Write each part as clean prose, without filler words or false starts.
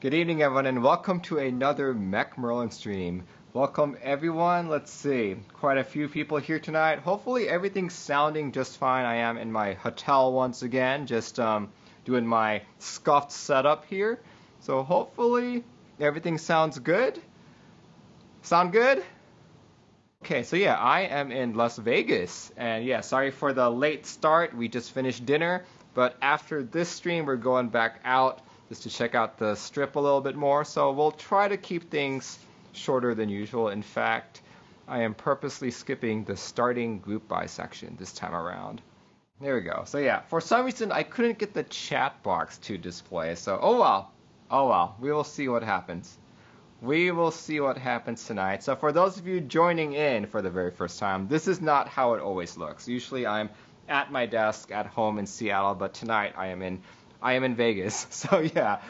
Good evening, everyone, and welcome to another Mech Merlin stream. Welcome, everyone. Let's see, quite a few people here tonight. Hopefully, everything's sounding just fine. I am in my hotel once again, just doing my Scuffed setup here. So hopefully, everything sounds good. Sound good? Okay, so yeah, I am in Las Vegas, and yeah, sorry for the late start. We just finished dinner, but after this stream, we're going back out just to check out the strip a little bit more. So we'll try to keep things shorter than usual. In fact, I am purposely skipping the starting group buy section this time around. There we go. So yeah, for some reason I couldn't get the chat box to display. So oh well, we will see what happens. We will see what happens tonight. So for those of you joining in for the very first time, this is not how it always looks. Usually I'm at my desk at home in Seattle, but tonight I am in Vegas. So yeah,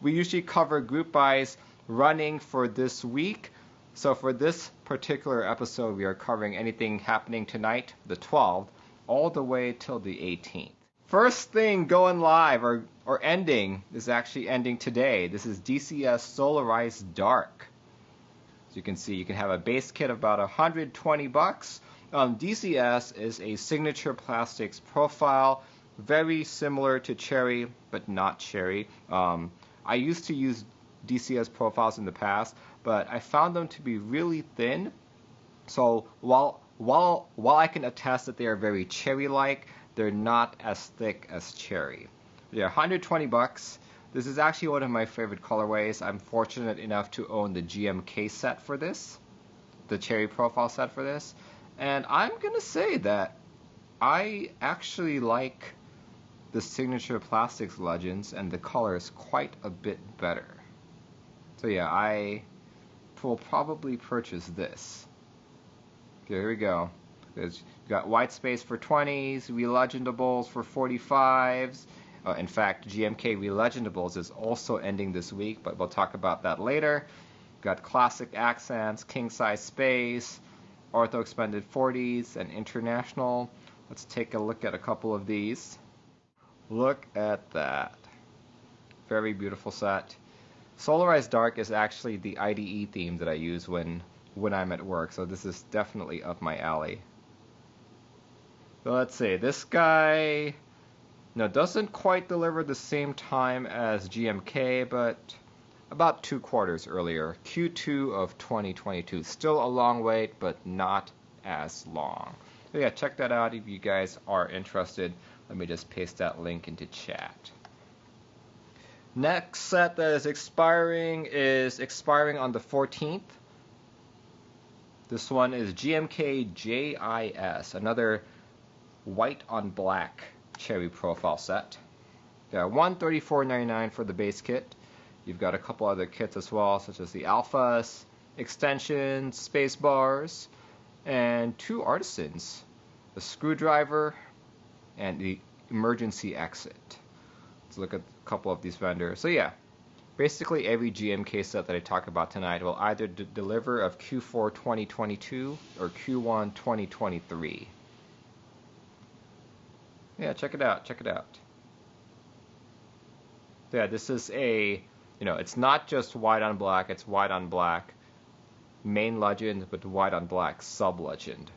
we usually cover group buys running for this week. So for this particular episode, we are covering anything happening tonight, the 12th, all the way till the 18th. First thing going live or ending is actually ending today. This is DCS Solarized Dark. As you can see, you can have a base kit of about $120. DCS is a signature plastics profile, very similar to Cherry, but not Cherry. I used to use DCS profiles in the past, but I found them to be really thin. So while I can attest that they are very Cherry-like, they're not as thick as Cherry. They're $120. This is actually one of my favorite colorways. I'm fortunate enough to own the GMK set for this, the Cherry profile set for this, and I'm gonna say that I actually like the signature plastics legends and the colors quite a bit better. So yeah, I will probably purchase this. Okay, here we go. There's got white space for 20s, Relegendables for 45s. In fact, GMK Relegendables is also ending this week, but we'll talk about that later. Got classic accents, king size space, ortho expanded 40s, and international. Let's take a look at a couple of these. Look at that. Very beautiful set. Solarized Dark is actually the IDE theme that I use when I'm at work, so this is definitely up my alley. So let's see, this guy doesn't quite deliver the same time as GMK, but about 2 quarters earlier, Q2 of 2022. Still a long wait, but not as long. So yeah, check that out if you guys are interested. Let me just paste that link into chat. Next set that is expiring on the 14th. This one is GMK JIS, another white on black Cherry profile set. Yeah, $134.99 for the base kit. You've got a couple other kits as well, such as the alphas, extensions, space bars, and 2 artisans, a screwdriver, and the emergency exit. Let's look at a couple of these vendors. So yeah, basically every GMK set that I talk about tonight will either deliver of Q4 2022 or Q1 2023. Yeah, check it out, check it out. Yeah, this is it's not just white on black, it's white on black main legend, but white on black sub legend.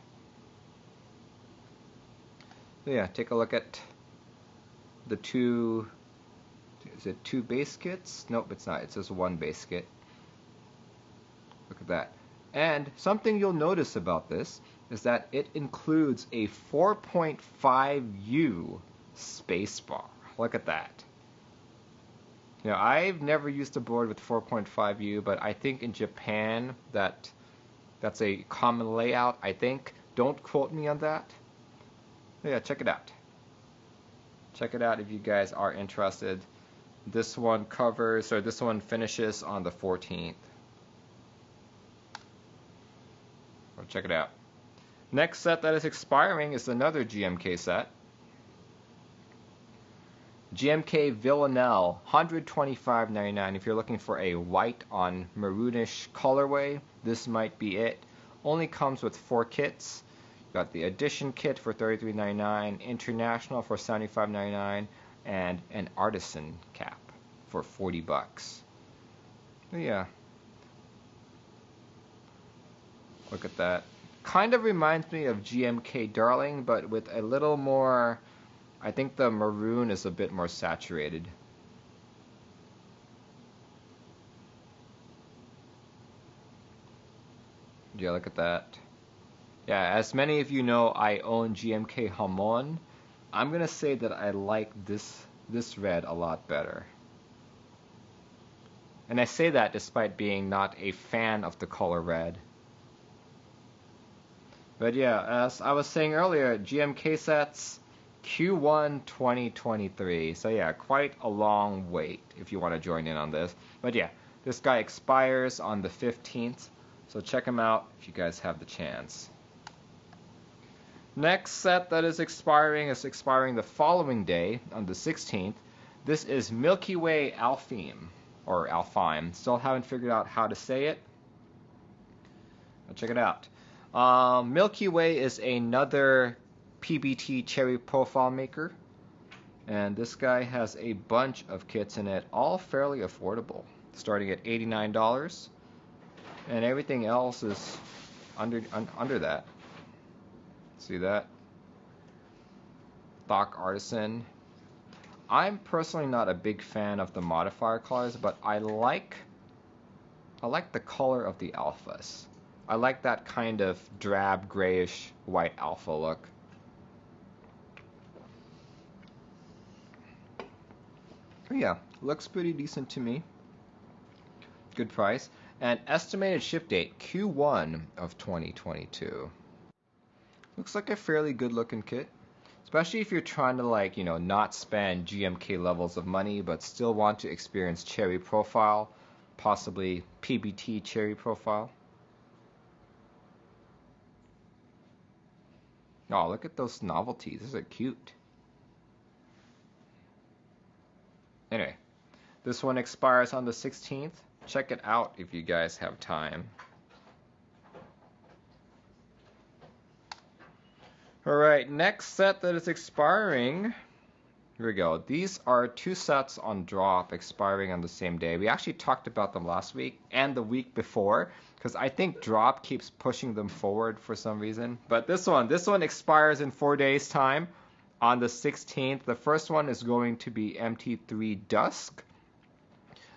So yeah, take a look at the two. Is it 2 base kits? Nope, it's not. It's just 1 base kit. Look at that. And something you'll notice about this is that it includes a 4.5U spacebar. Look at that. I've never used a board with 4.5U, but I think in Japan that's a common layout, I think. Don't quote me on that. Yeah, check it out. Check it out if you guys are interested. This one finishes on the 14th. Well, check it out. Next set that is expiring is another GMK set. GMK Villanelle, $125.99. If you're looking for a white on maroonish colorway, this might be it. Only comes with 4 kits. Got the edition kit for $33.99, international for $75.99, and an artisan cap. for 40 bucks. Yeah. Look at that. Kind of reminds me of GMK Darling, but with a little more, I think the maroon is a bit more saturated. Yeah, look at that. Yeah, as many of you know, I own GMK Hamon. I'm gonna say that I like this red a lot better. And I say that despite being not a fan of the color red. But yeah, as I was saying earlier, GMK sets Q1 2023. So yeah, quite a long wait if you want to join in on this. But yeah, this guy expires on the 15th. So check him out if you guys have the chance. Next set that is expiring the following day on the 16th. This is Milky Way Alfheim, or Alfheim. Still haven't figured out how to say it. Check it out. Milky Way is another PBT cherry profile maker. And this guy has a bunch of kits in it, all fairly affordable, starting at $89. And everything else is under that. See that? Doc Artisan. I'm personally not a big fan of the modifier colors, but I like the color of the alphas. I like that kind of drab grayish white alpha look. Yeah, looks pretty decent to me. Good price. And estimated ship date Q1 of 2022. Looks like a fairly good looking kit. Especially if you're trying to, like, you know, not spend GMK levels of money but still want to experience cherry profile, possibly PBT cherry profile. Oh, look at those novelties. Those are cute. Anyway, this one expires on the 16th. Check it out if you guys have time. Alright, next set that is expiring. Here we go. These are two sets on drop expiring on the same day. We actually talked about them last week and the week before, because I think drop keeps pushing them forward for some reason. But this one expires in 4 days' time on the 16th. The first one is going to be MT3 Dusk.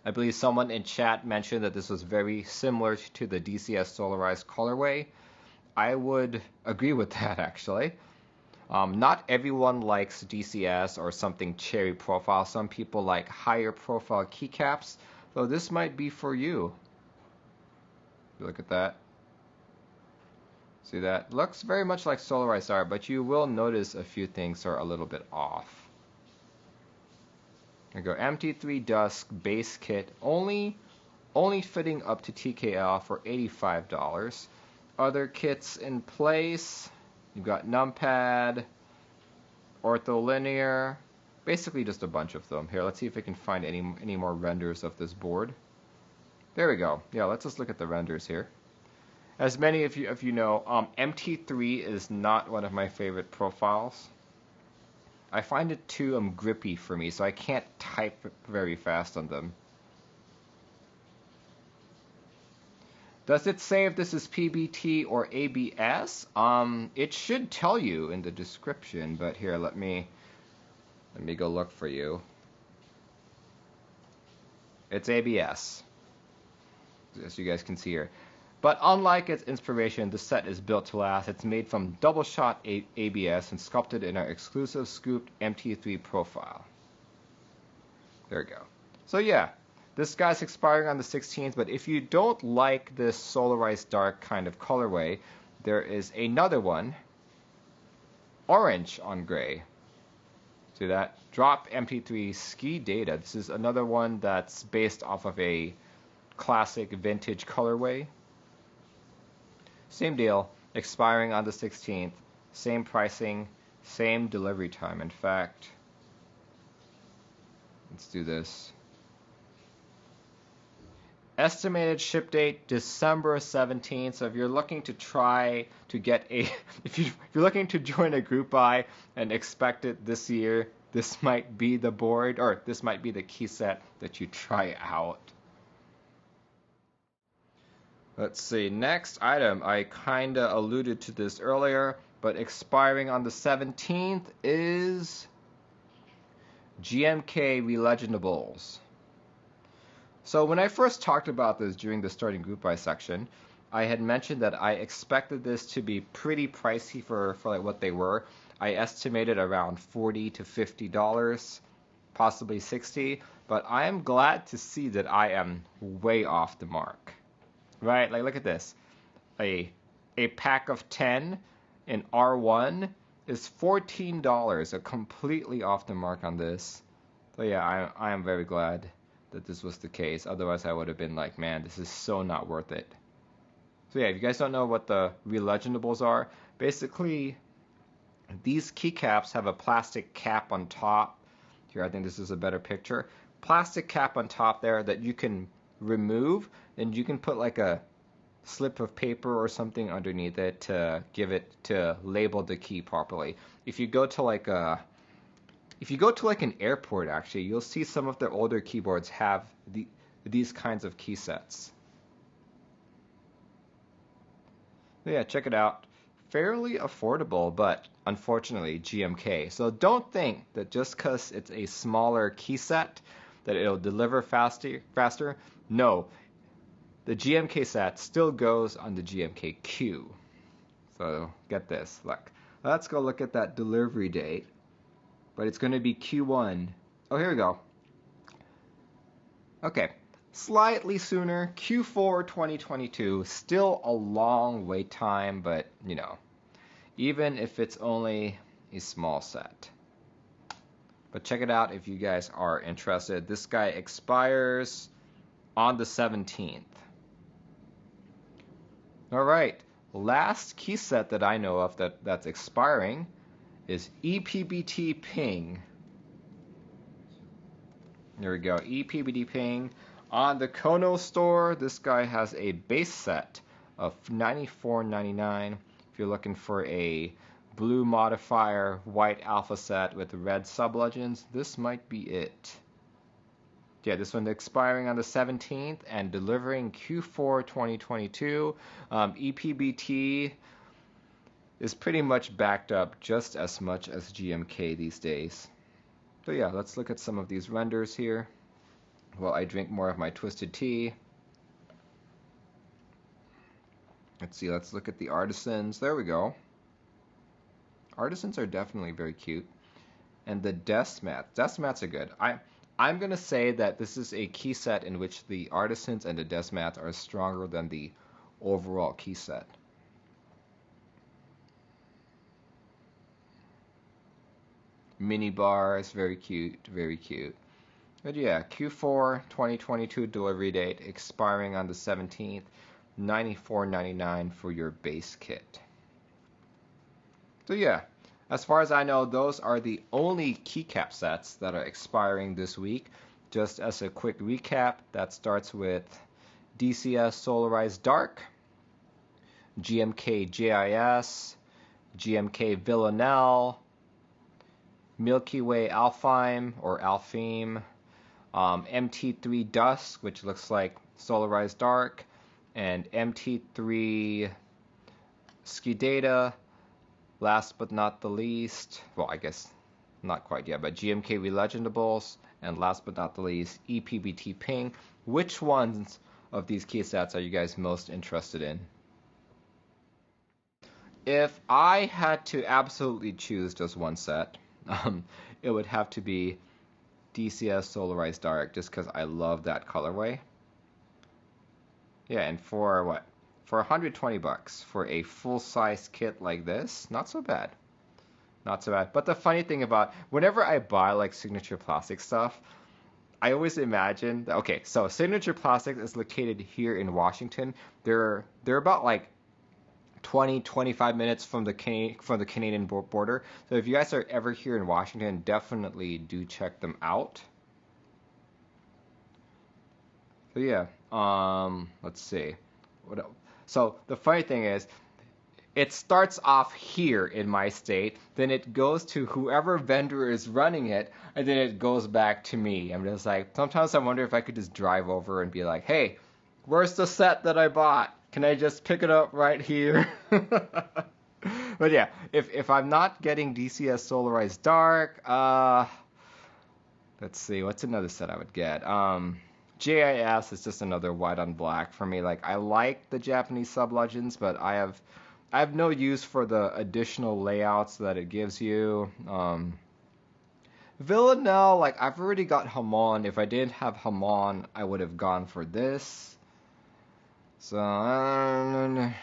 I believe someone in chat mentioned that this was very similar to the DCS Solarized colorway. I would agree with that, actually. Not everyone likes DCS or something cherry profile. Some people like higher profile keycaps, so this might be for you. Look at that. See that? Looks very much like Solarized Dark, but you will notice a few things are a little bit off. There you go. MT3 Dusk base kit, only fitting up to TKL for $85. Other kits in place, you've got Numpad, Ortholinear, basically just a bunch of them. Here, let's see if we can find any more renders of this board. There we go. Yeah, let's just look at the renders here. As many of you know, MT3 is not one of my favorite profiles. I find it too grippy for me, so I can't type very fast on them. Does it say if this is PBT or ABS? It should tell you in the description, but here, let me go look for you. It's ABS, as you guys can see here. But unlike its inspiration, the set is built to last. It's made from double shot ABS and sculpted in our exclusive scooped MT3 profile. There we go. So yeah. This guy's expiring on the 16th, but if you don't like this Solarized Dark kind of colorway, there is another one, orange on gray. See that? Drop MT3 Skidata. This is another one that's based off of a classic vintage colorway. Same deal, expiring on the 16th, same pricing, same delivery time. In fact, let's do this. Estimated ship date December 17th. So if you're looking to try to get if you're looking to join a group buy and expect it this year, this might be the board, or this might be the key set that you try out. Let's see, next item, I kinda alluded to this earlier, but expiring on the 17th is GMK Relegendables. So when I first talked about this during the starting group buy section, I had mentioned that I expected this to be pretty pricey for like what they were. I estimated around $40 to $50, possibly $60, but I am glad to see that I am way off the mark. Right? Like, look at this. A pack of 10 in R1 is $14, a completely off the mark on this. So yeah, I am very glad that this was the case. Otherwise, I would have been like, man, this is so not worth it. So yeah, if you guys don't know what the Relegendables are, basically these keycaps have a plastic cap on top. Here, I think this is a better picture. Plastic cap on top there that you can remove, and you can put like a slip of paper or something underneath it to give it to label the key properly. If you go to like an airport, actually, you'll see some of their older keyboards have these kinds of key sets. So yeah, check it out. Fairly affordable, but unfortunately GMK. So don't think that just because it's a smaller key set that it'll deliver faster. No, the GMK set still goes on the GMK queue. So get this, look. Let's go look at that delivery date. But it's going to be Q1. Oh, here we go. Okay, slightly sooner, Q4 2022. Still a long wait time, but you know, even if it's only a small set. But check it out if you guys are interested. This guy expires on the 17th. All right, last key set that I know of that's expiring is ePBT Ping. There we go, ePBT Ping. On the Kono store, this guy has a base set of $94.99. If you're looking for a blue modifier, white alpha set with red sub-legends, this might be it. Yeah, this one's expiring on the 17th and delivering Q4 2022. ePBT is pretty much backed up just as much as GMK these days. So yeah, let's look at some of these renders here while I drink more of my twisted tea. Let's see, let's look at the artisans. There we go. Artisans are definitely very cute. And the desk mats are good. I'm going to say that this is a key set in which the artisans and the desk mats are stronger than the overall key set. Mini bars, very cute, very cute. But yeah, Q4 2022 delivery date, expiring on the 17th, $94.99 for your base kit. So yeah, as far as I know, those are the only keycap sets that are expiring this week. Just as a quick recap, that starts with DCS Solarized Dark, GMK JIS, GMK Villanelle, Milky Way Alfheim or Alfheim, MT3 Dusk, which looks like Solarized Dark, and MT3 Skidata. Last but not the least, well, I guess not quite yet, but GMK Relegendables, and last but not the least, ePBT Ping. Which ones of these key sets are you guys most interested in? If I had to absolutely choose just one set, it would have to be DCS Solarized Dark, just because I love that colorway. Yeah, and for what? For $120 for a full-size kit like this, not so bad. Not so bad. But the funny thing about, whenever I buy like Signature Plastic stuff, I always imagine that, okay, so Signature Plastics is located here in Washington. They're about like 20-25 minutes from the Canadian border. So if you guys are ever here in Washington, definitely do check them out. So yeah, let's see. What else? So the funny thing is, it starts off here in my state, then it goes to whoever vendor is running it, and then it goes back to me. I'm just like, sometimes I wonder if I could just drive over and be like, hey, where's the set that I bought? Can I just pick it up right here? But yeah, if I'm not getting DCS Solarized Dark, let's see, what's another set I would get? JIS is just another white on black for me. Like, I like the Japanese sub-legends, but I have no use for the additional layouts that it gives you. Villanelle, like, I've already got Hamon. If I didn't have Hamon, I would have gone for this. So,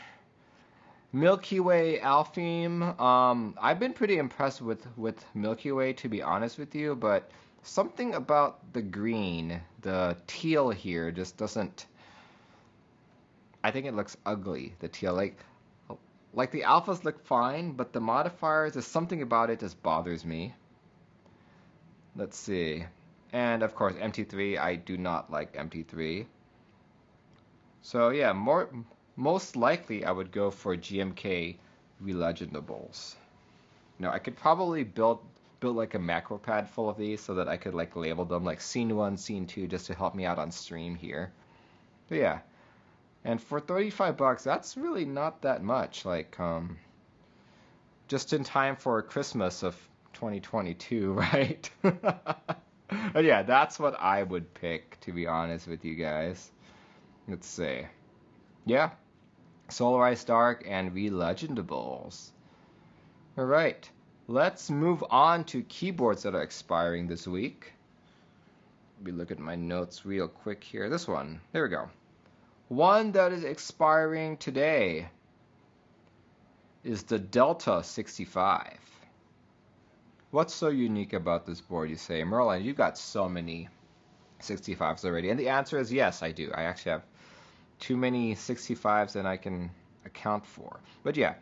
Milky Way Alfheim. I've been pretty impressed with Milky Way, to be honest with you, but something about the green, the teal here, just doesn't... I think it looks ugly, the teal. Like the alphas look fine, but the modifiers, there's something about it just bothers me. Let's see. And of course, MT3, I do not like MT3. So yeah, most likely I would go for GMK Relegendables. I could probably build like a macro pad full of these so that I could like label them like scene 1, scene 2 just to help me out on stream here. But yeah. And for $35, that's really not that much. Like, just in time for Christmas of 2022, right? But yeah, that's what I would pick, to be honest with you guys. Let's see. Yeah. Solarized Dark and Relegendables. Alright. Let's move on to keyboards that are expiring this week. Let me look at my notes real quick here. This one. There we go. One that is expiring today is the Delta 65. What's so unique about this board, you say? Merlin, you've got so many 65s already. And the answer is yes, I do. I actually have too many 65s than I can account for. But yeah,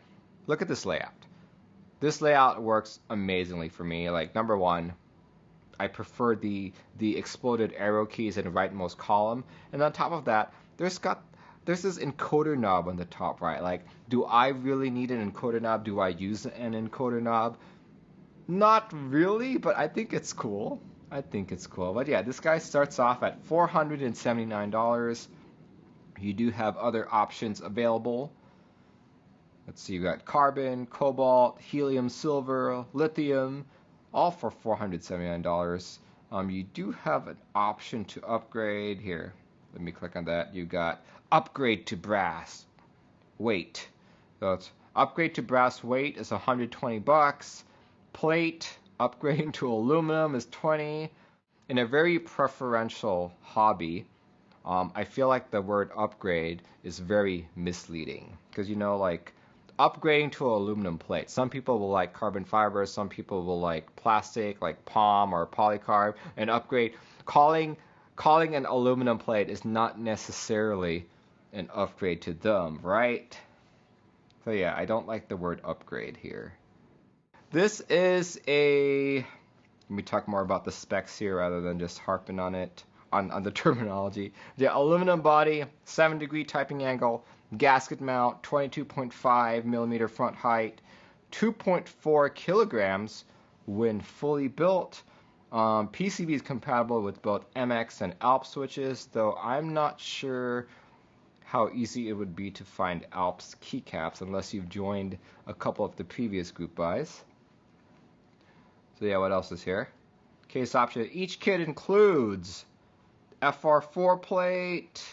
look at this layout. This layout works amazingly for me. Like, number one, I prefer the exploded arrow keys in rightmost column. And on top of that, there's this encoder knob on the top right. Like, do I really need an encoder knob? Do I use an encoder knob? Not really, but I think it's cool. But yeah, this guy starts off at $479. You do have other options available. Let's see, you got carbon, cobalt, helium, silver, lithium, all for $479. You do have an option to upgrade here. Let me click on that. You got upgrade to brass weight. So it's upgrade to brass weight is $120. Plate upgrading to aluminum is $20. In a very preferential hobby, I feel like the word upgrade is very misleading because like upgrading to aluminum plate. Some people will like carbon fiber. Some people will like plastic, like POM or polycarb. And upgrade calling an aluminum plate is not necessarily an upgrade to them, right? So yeah, I don't like the word upgrade here. This is let me talk more about the specs here rather than just harping on it, on the terminology. The aluminum body, 7-degree typing angle, gasket mount, 22.5 millimeter front height, 2.4 kilograms when fully built. PCB is compatible with both MX and ALP switches, though I'm not sure how easy it would be to find ALP's keycaps unless you've joined a couple of the previous group buys. So yeah, what else is here? Case option. Each kit includes FR4 plate,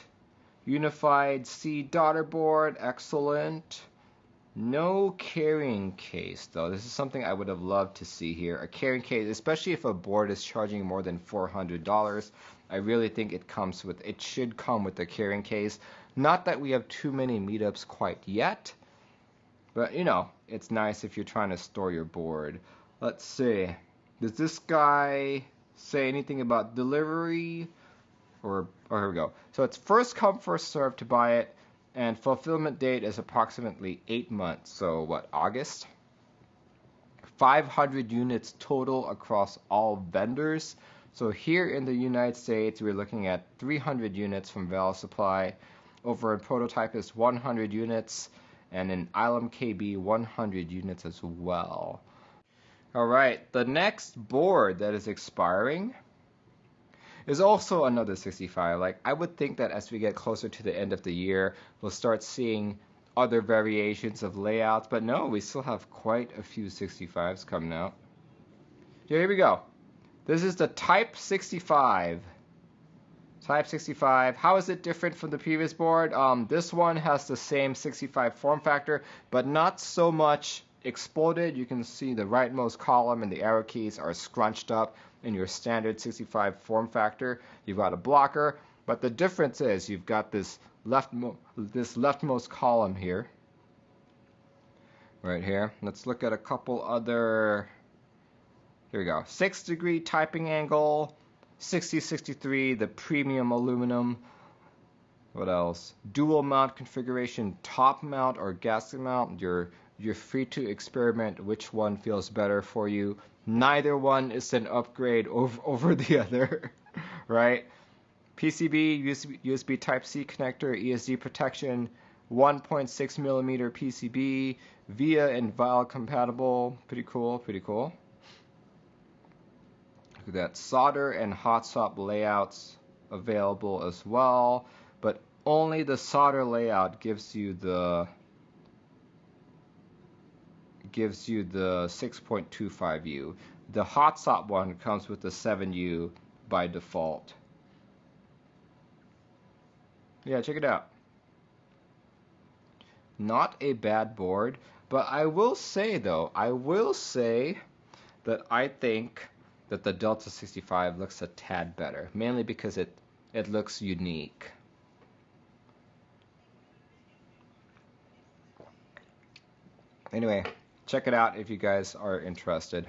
unified C daughter board, excellent. No carrying case, though. This is something I would have loved to see here. A carrying case, especially if a board is charging more than $400. I really think it should come with a carrying case. Not that we have too many meetups quite yet, but it's nice if you're trying to store your board. Let's see. Does this guy say anything about delivery? Or here we go. So it's first come, first served to buy it. And fulfillment date is approximately 8 months. So what, August? 500 units total across all vendors. So here in the United States, we're looking at 300 units from Valve Supply. Over in Prototype is 100 units. and an Ilum KB 100 units as well. Alright, the next board that is expiring is also another 65. Like, I would think that as we get closer to the end of the year, we'll start seeing other variations of layouts, but no, we still have quite a few 65s coming out. Here we go. This is the Type 65. Type 65. How is it different from the previous board? This one has the same 65 form factor, but not so much exploded. You can see the rightmost column and the arrow keys are scrunched up in your standard 65 form factor. You've got a blocker, but the difference is you've got this leftmost column here. Right here. Let's look at a couple other. Here we go. 6-degree typing angle. 6063, the premium aluminum. What else? Dual mount configuration, top mount or gasket mount. You're free to experiment which one feels better for you. Neither one is an upgrade over the other, right? PCB, USB Type-C connector, ESD protection, 1.6 millimeter PCB, VIA and vial compatible. Pretty cool, pretty cool. Look at that. Solder and hot swap layouts available as well, but only the solder layout gives you the 6.25U. The hot swap one comes with the 7U by default. Yeah, check it out. Not a bad board, but I will say though, that I think that the Delta 65 looks a tad better, mainly because it looks unique. Anyway, check it out if you guys are interested.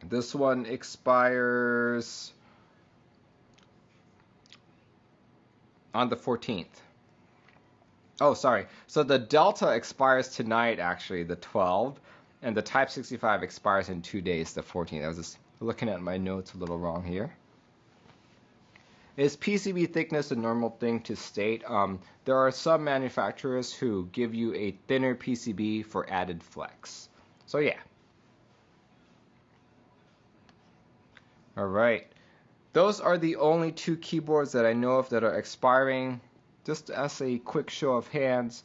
This one expires on the 14th. Oh, sorry. So the Delta expires tonight, actually, the 12th, and the Type 65 expires in 2 days, the 14th. I was just looking at my notes a little wrong here. Is PCB thickness a normal thing to state? There are some manufacturers who give you a thinner PCB for added flex. So yeah. Alright. Those are the only two keyboards that I know of that are expiring. Just as a quick show of hands,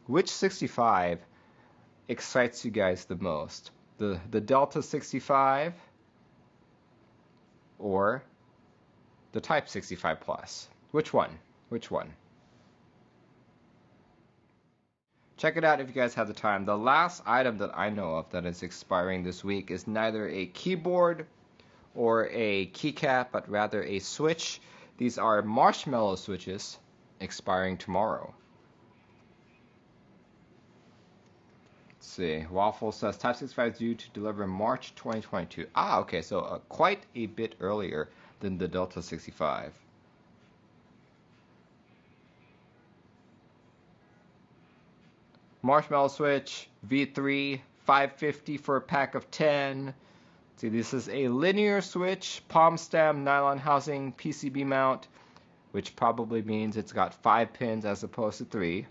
which 65 excites you guys the most? The Delta 65 or the Type 65 Plus? Which one? Which one? Check it out if you guys have the time. The last item that I know of that is expiring this week is neither a keyboard or a keycap, but rather a switch. These are Marshmallow Switches, expiring tomorrow. Let's see. Waffle says Type 65 is due to deliver March 2022. Ah, okay, so quite a bit earlier than the Delta 65. Marshmallow Switch, V3, 550 for a pack of 10. See, this is a linear switch, palm stem, nylon housing, PCB mount, which probably means it's got 5 pins as opposed to 3.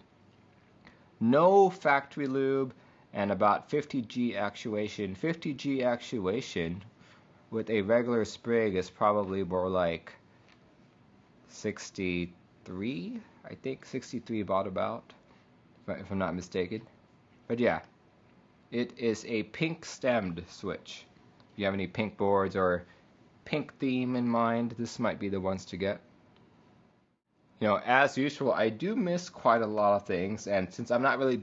No factory lube, and about 50G actuation. 50G actuation with a regular sprig is probably more like 63, I think. 63 about, if I'm not mistaken. But yeah, it is a pink stemmed switch. If you have any pink boards or pink theme in mind, this might be the ones to get. You know, as usual, I do miss quite a lot of things, and since I'm not really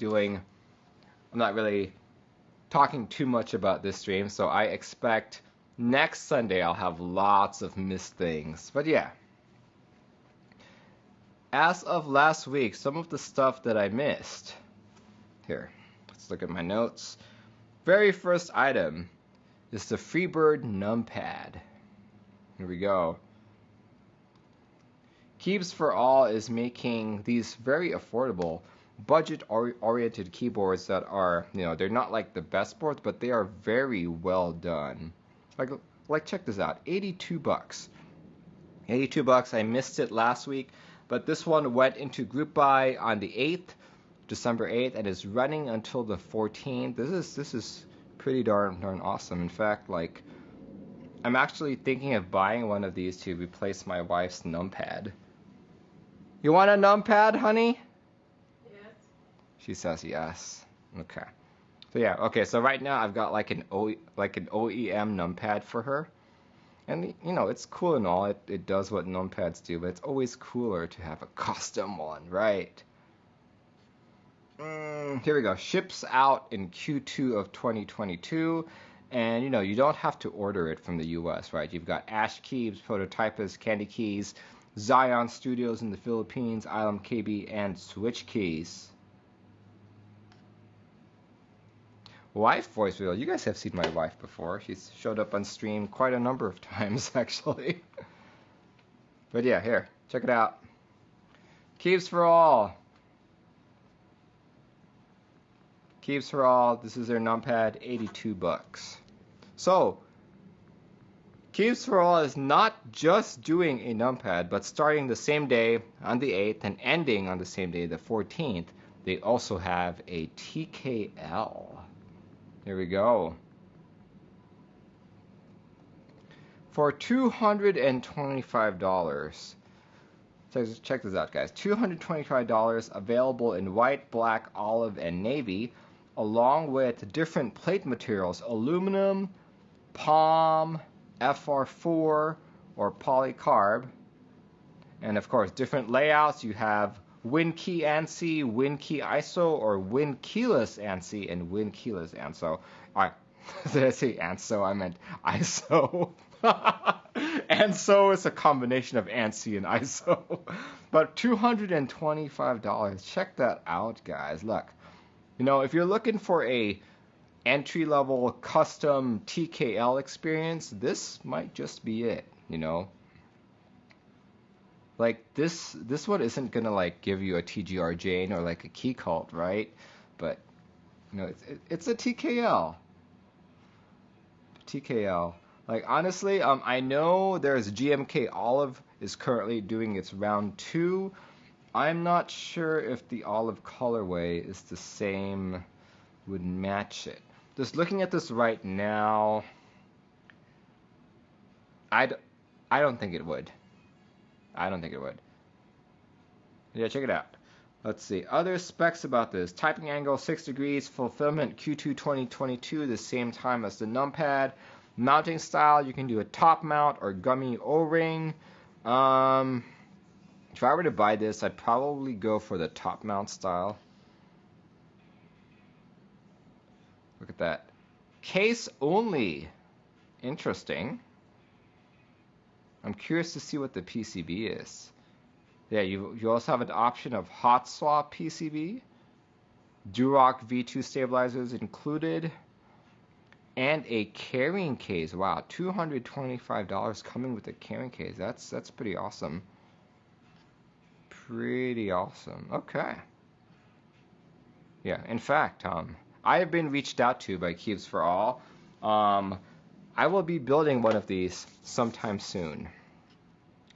talking too much about this stream, so I expect next Sunday I'll have lots of missed things. But yeah, as of last week, some of the stuff that I missed. Here, let's look at my notes. Very first item is the Freebird Numpad. Here we go. Keebs for All is making these very affordable, budget-oriented keyboards that are, you know, they're not like the best boards, but they are very well done. Like check this out, $82. $82. I missed it last week, but this one went into group buy on the 8th. December 8th, and is running until the 14th. This is pretty darn awesome. In fact, like, I'm actually thinking of buying one of these to replace my wife's numpad. You want a numpad, honey? Yes. She says yes. Okay. So yeah, okay, so right now I've got like an OEM numpad for her. And you know, it's cool and all. It does what numpads do, but it's always cooler to have a custom one, right? Here we go. Ships out in Q2 of 2022. And you know, you don't have to order it from the US, right? You've got Ash Keys, Prototypus, Candy Keys, Zion Studios in the Philippines, Ilum KB, and Switch Keys. Wife voice reveal. You guys have seen my wife before. She's showed up on stream quite a number of times, actually. But yeah, here, check it out. Keeps for all. Keeps for all. This is their numpad, $82. So, Keeps for all is not just doing a numpad, but starting the same day on the 8th and ending on the same day, the 14th, they also have a TKL. Here we go. For $225. Check this out, guys. $225 available in white, black, olive, and navy, along with different plate materials: aluminum, palm, FR4, or polycarb. And of course, different layouts. You have WinKey ANSI, WinKey ISO, or WinKeyless ANSI, and WinKeyless ANSO. Did I say ANSO? I meant ISO. ANSO is a combination of ANSI and ISO. But $225. Check that out, guys. Look, you know, if you're looking for a entry-level custom TKL experience, this might just be it, you know. Like, this one isn't gonna like give you a TGR Jane or like a key cult, right? But you know, it's a TKL. TKL. Like, honestly, I know there's GMK Olive is currently doing its round 2. I'm not sure if the olive colorway is the same, would match it. Just looking at this right now, I don't think it would. I don't think it would. Yeah, check it out. Let's see. Other specs about this. Typing angle 6 degrees. Fulfillment Q2 2022, the same time as the numpad. Mounting style, you can do a top mount or gummy O-ring. If I were to buy this, I'd probably go for the top mount style. Look at that. Case only. Interesting. I'm curious to see what the PCB is. Yeah, you also have an option of hot swap PCB. Durock V2 stabilizers included. And a carrying case. Wow, $225 coming with a carrying case. That's pretty awesome. Pretty awesome. Okay. Yeah, in fact, I have been reached out to by Keeps for All. I will be building one of these sometime soon.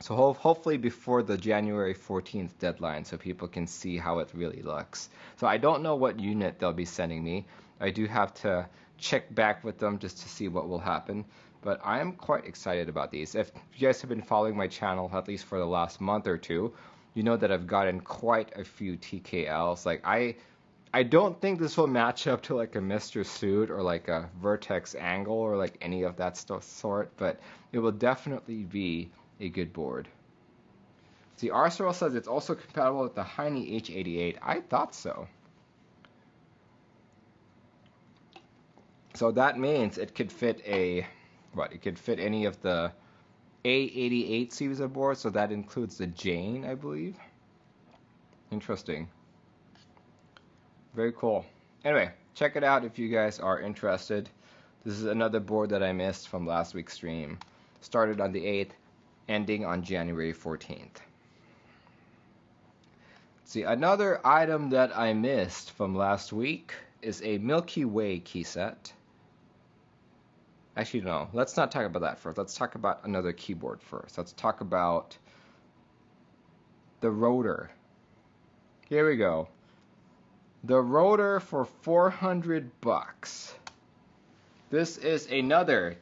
So hopefully before the January 14th deadline, so people can see how it really looks. So I don't know what unit they'll be sending me. I do have to check back with them just to see what will happen. But I am quite excited about these. If you guys have been following my channel, at least for the last month or two, you know that I've gotten quite a few TKLs. Like, I don't think this will match up to like a Mr. Suit or like a Vertex Angle or like any of that sort, but it will definitely be a good board. See, Arsenal says it's also compatible with the Heine H88. I thought so. So that means it could fit it could fit any of the A88 series of boards, so that includes the Jane, I believe. Interesting. Very cool. Anyway, check it out if you guys are interested. This is another board that I missed from last week's stream. Started on the 8th, ending on January 14th. See, another item that I missed from last week is a Milky Way key set. Actually, no. Let's not talk about that first. Let's talk about another keyboard first. Let's talk about the Rotor. Here we go. the Rotor for $400. This is another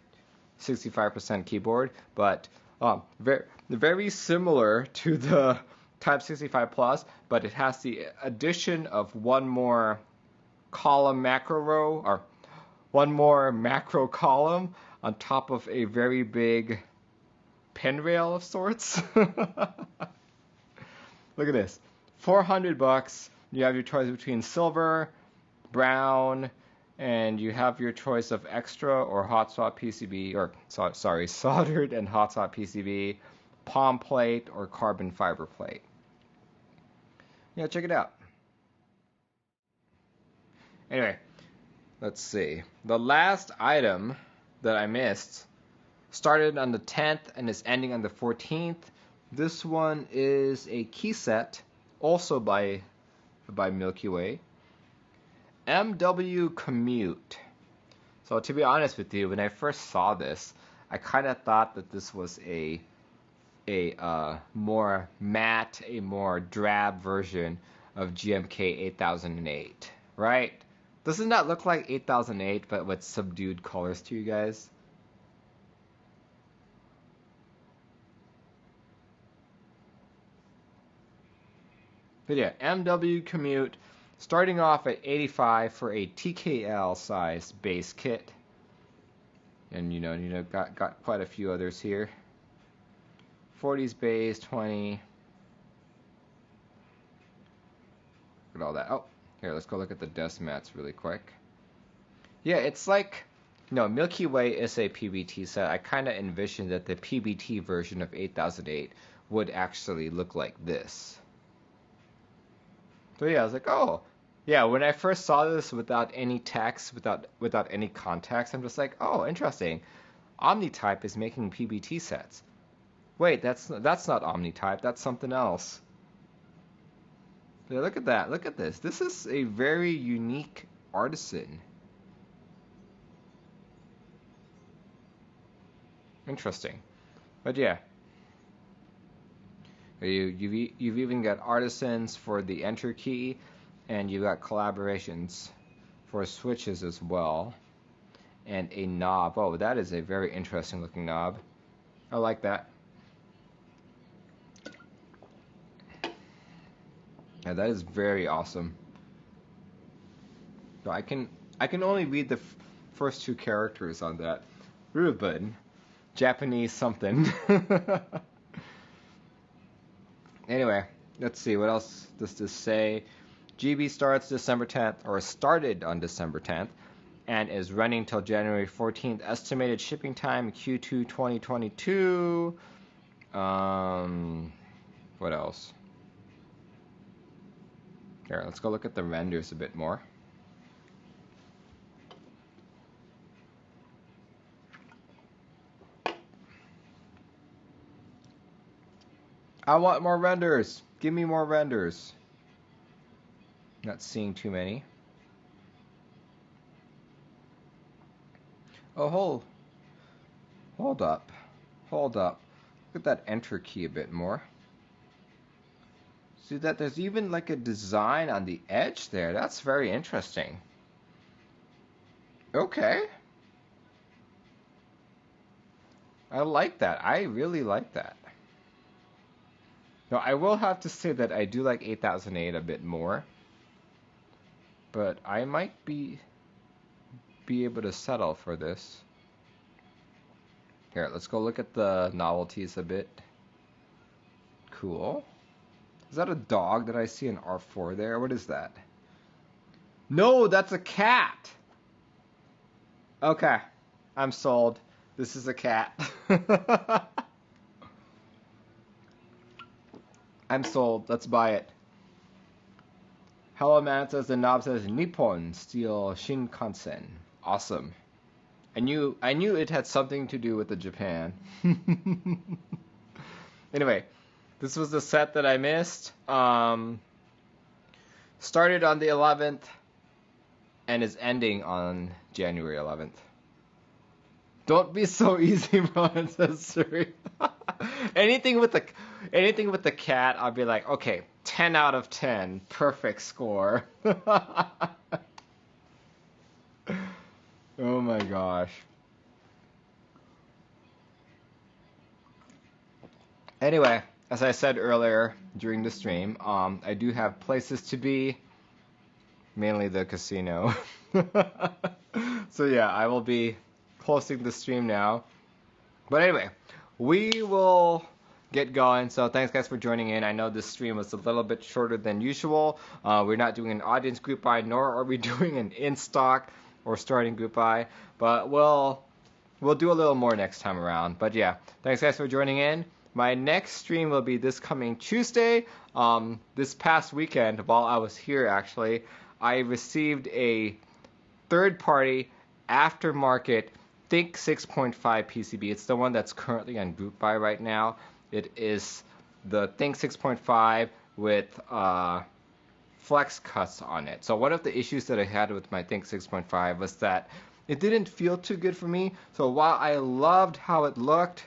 65% keyboard, but very similar to the Type 65 Plus, but it has the addition of one more column macro row, or one more macro column on top of a very big pen rail of sorts. Look at this. $400. You have your choice between silver, brown, and you have your choice of extra or hot swap PCB, or sorry, soldered and hot swap PCB, palm plate, or carbon fiber plate. Yeah, check it out. Anyway, let's see. The last item that I missed started on the 10th and is ending on the 14th. This one is a key set, also by Milky Way. MW Commute. So to be honest with you, when I first saw this, I kind of thought that this was a more matte, a more drab version of GMK 8008, right? Doesn't that look like 8008 but with subdued colors to you guys? But yeah, MW Commute, starting off at 85 for a TKL size base kit, and got quite a few others here. 40s base, 20. Look at all that. Oh, here, let's go look at the dust mats really quick. Yeah, it's like, Milky Way is a PBT set. I kind of envisioned that the PBT version of 8008 would actually look like this. So yeah, I was like, oh, yeah, when I first saw this without any text, without any context, I'm just like, oh, interesting. Omnitype is making PBT sets. Wait, that's not Omnitype, that's something else. Yeah, look at that, look at this. This is a very unique artisan. Interesting. But yeah. You've even got artisans for the enter key, and you've got collaborations for switches as well, and a knob. Oh, that is a very interesting looking knob. I like that. Yeah, that is very awesome. So I can only read the first two characters on that. Ruben, Japanese something. Anyway, let's see, what else does this say? GB starts December 10th, or started on December 10th, and is running till January 14th. Estimated shipping time Q2 2022. What else? Here, let's go look at the renders a bit more. I want more renders. Give me more renders. Not seeing too many. Oh, hold up. Look at that enter key a bit more. See that there's even like a design on the edge there. That's very interesting. Okay. I like that. I really like that. Now, I will have to say that I do like 8008 a bit more, but I might be able to settle for this. Here, let's go look at the novelties a bit. Cool. Is that a dog that I see in R4 there? What is that? No, that's a cat! Okay, I'm sold. This is a cat. I'm sold. Let's buy it. Hello Man says the knob says Nippon Steel Shinkansen. Awesome. I knew it had something to do with the Japan. Anyway, this was the set that I missed. Started on the 11th and is ending on January 11th. Don't be so easy, Ron, says Suri. Anything with the cat, I'll be like, okay, 10 out of 10. Perfect score. Oh my gosh. Anyway, as I said earlier during the stream, I do have places to be, mainly the casino. So yeah, I will be closing the stream now. But anyway, we will get going. So thanks guys for joining in. I know this stream was a little bit shorter than usual. We're not doing an audience group buy, nor are we doing an in-stock or starting group buy. But we'll do a little more next time around. But yeah, thanks guys for joining in. My next stream will be this coming Tuesday. This past weekend, while I was here actually, I received a third-party aftermarket Think 6.5 PCB. It's the one that's currently on group buy right now. It is the Think 6.5 with flex cuts on it. So one of the issues that I had with my Think 6.5 was that it didn't feel too good for me. So while I loved how it looked,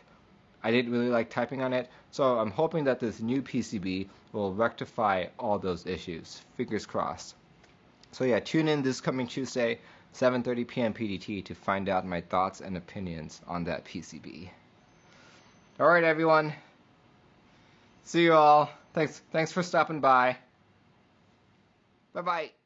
I didn't really like typing on it. So I'm hoping that this new PCB will rectify all those issues. Fingers crossed. So yeah, tune in this coming Tuesday, 7:30 p.m. PDT to find out my thoughts and opinions on that PCB. All right, everyone. See you all. Thanks for stopping by. Bye-bye.